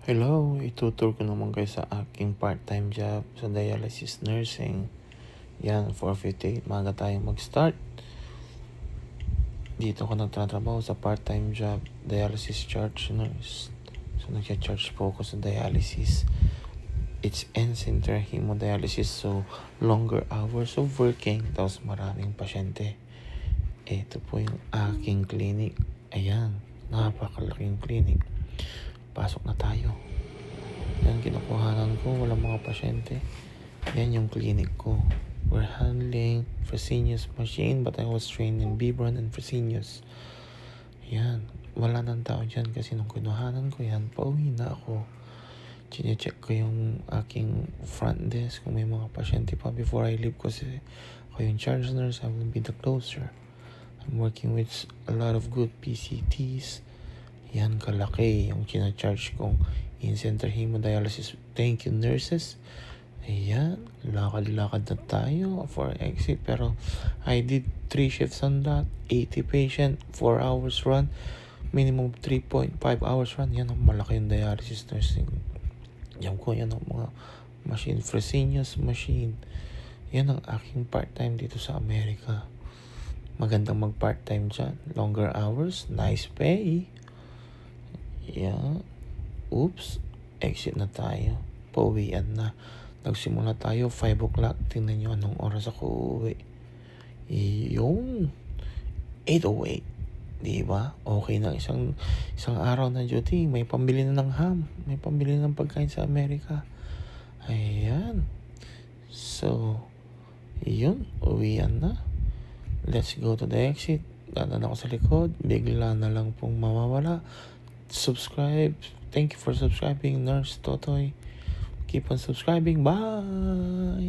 Hello, itutur ko naman kayo sa aking part-time job sa dialysis nursing. Yan, 4:58, maga tayong mag-start. Dito ko nagtatrabaho sa part-time job, dialysis charge nurse. So, nag-charge po ako sa dialysis. It's end-center hemodialysis, so longer hours of working, tapos maraming pasyente. Ito po yung aking clinic. Ayan, napakalaking clinic. Pasok na tayo. Yan, kinukuhanan ko, walang mga pasyente. Yan yung clinic ko. We're handling Fresenius machine, but I was trained in Bibron and Fresenius. Yan, wala nang tao dyan kasi nung kinuhanan ko yan, pauwi na ako. Chine-check ko yung aking front desk kung may mga pasyente pa before I leave kasi ako yung charge nurse, I will be the closer. I'm working with a lot of good PCTs. Yan kalaki yung china-charge kong in-center hemodialysis. Thank you, nurses. Ayan, lakad-lakad na tayo for exit. Pero I did 3 shifts on that. 80 patient, 4 hours run. Minimum 3.5 hours run. Yan ang malaki yung dialysis nursing. Yan ko, yan ang mga machine. Fresenius machine. Yan ang aking part-time dito sa Amerika. Magandang mag-part-time dyan. Longer hours, nice pay. Yeah. Oops. Exit na tayo. Pauwian na. Nagsimula tayo 5 o'clock. Tingnan nyo anong oras ako uuwi. Yung 8:08. Diba? Okay na isang araw na duty. May pambili na ng ham. May pambili ng pagkain sa Amerika. Ayan. So, yun. Uwian na. Let's go to the exit. Dadan ako sa likod. Bigla na lang pong mawawala. Subscribe. Thank you for subscribing, Nurse Totoy. Keep on subscribing. Bye!